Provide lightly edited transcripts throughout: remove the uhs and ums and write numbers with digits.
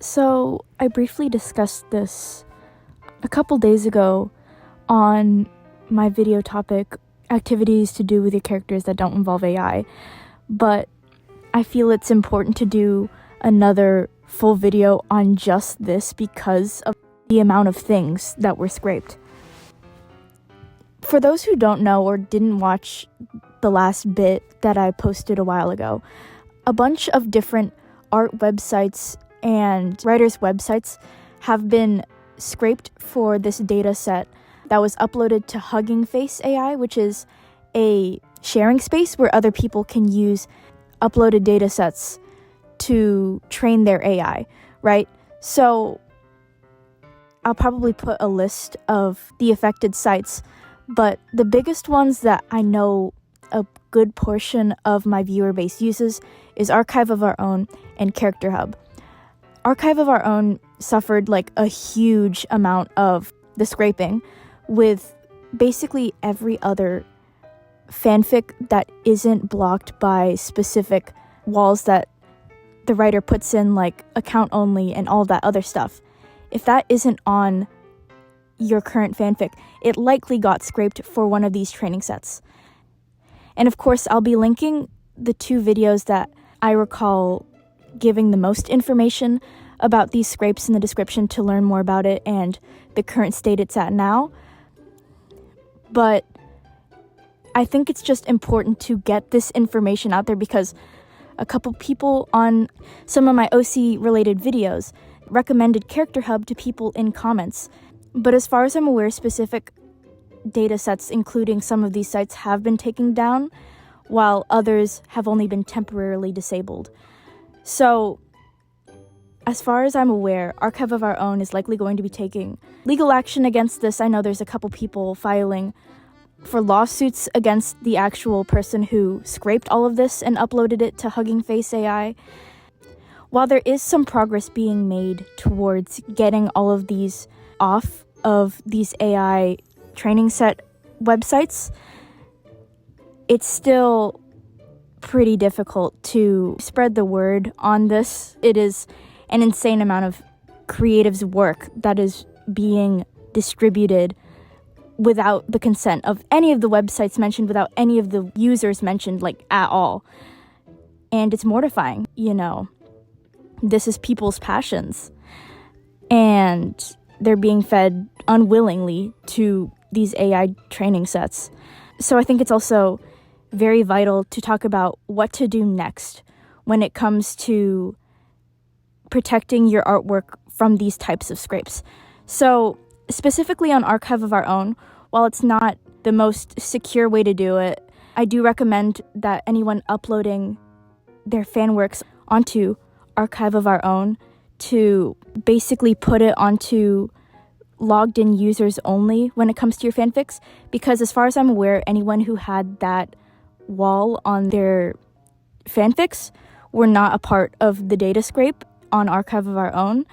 So I briefly discussed this a couple days ago on my video topic, activities to do with your characters that don't involve AI, but I feel it's important to do another full video on just this because of the amount of things that were scraped. For those who don't know or didn't watch the last bit that I posted a while ago, a bunch of different art websites and writers' websites have been scraped for this data set that was uploaded to Hugging Face AI, which is a sharing space where other people can use uploaded data sets to train their AI, right? So I'll probably put a list of the affected sites, but the biggest ones that I know a good portion of my viewer base uses is Archive of Our Own and Character Hub. Archive of Our Own suffered like a huge amount of the scraping, with basically every other fanfic that isn't blocked by specific walls that the writer puts in, like account only and all that other stuff. If that isn't on your current fanfic, it likely got scraped for one of these training sets. And of course, I'll be linking the two videos that I recall giving the most information about these scrapes in the description to learn more about it and the current state it's at now. But I think it's just important to get this information out there because a couple people on some of my OC related videos recommended Character Hub to people in comments. But as far as I'm aware, specific data sets, including some of these sites, have been taken down, while others have only been temporarily disabled. So, as far as I'm aware, Archive of Our Own is likely going to be taking legal action against this. I know there's a couple people filing for lawsuits against the actual person who scraped all of this and uploaded it to Hugging Face AI. While there is some progress being made towards getting all of these off of these AI training set websites, it's still pretty difficult to spread the word on this. It is an insane amount of creatives' work that is being distributed without the consent of any of the websites mentioned, without any of the users mentioned, like, at all. And it's mortifying, you know. This is people's passions. And they're being fed unwillingly to these AI training sets. So I think it's also very vital to talk about what to do next when it comes to protecting your artwork from these types of scrapes. So specifically on Archive of Our Own, while it's not the most secure way to do it, I do recommend that anyone uploading their fan works onto Archive of Our Own to basically put it onto logged in users only when it comes to your fanfics, because as far as I'm aware, anyone who had that wall on their fanfics were not a part of the data scrape on Archive of Our Own.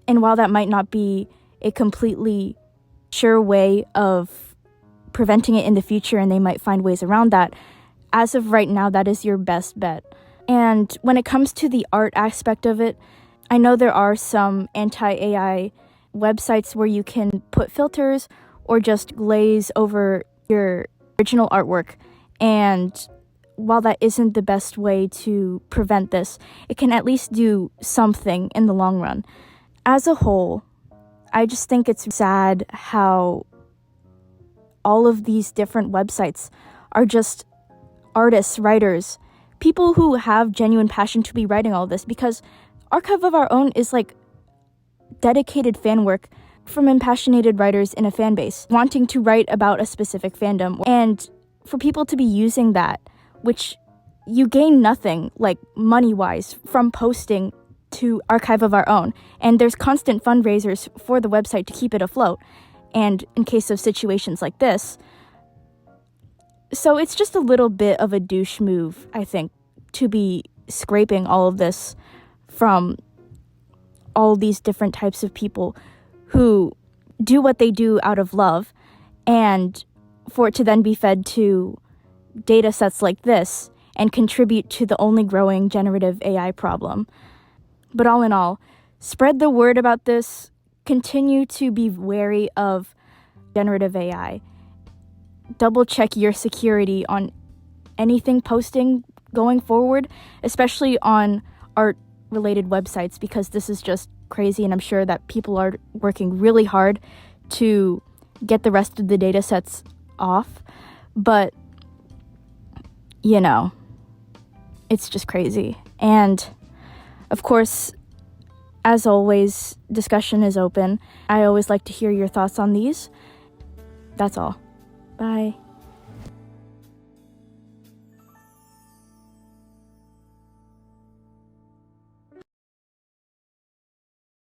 And while that might not be a completely sure way of preventing it in the future, and they might find ways around that, as of right now, that is your best bet. And when it comes to the art aspect of it, I know there are some anti-AI websites where you can put filters or just glaze over your original artwork. And while that isn't the best way to prevent this, it can at least do something in the long run. As a whole, I just think it's sad how all of these different websites are just artists, writers, people who have genuine passion to be writing all this, because Archive of Our Own is like dedicated fan work from impassioned writers in a fan base wanting to write about a specific fandom. And for people to be using that, which you gain nothing, like money-wise, from posting to Archive of Our Own. And there's constant fundraisers for the website to keep it afloat, and in case of situations like this. So it's just a little bit of a douche move, I think, to be scraping all of this from all these different types of people who do what they do out of love, and for it to then be fed to data sets like this and contribute to the only growing generative AI problem. But all in all, Spread the word about this. Continue to be wary of generative AI. Double check your security on anything posting going forward, especially on art-related websites, because this is just crazy, and I'm sure that people are working really hard to get the rest of the data sets off. But, you know, it's just crazy. And, of course, as always, discussion is open. I always like to hear your thoughts on these. That's all. Bye.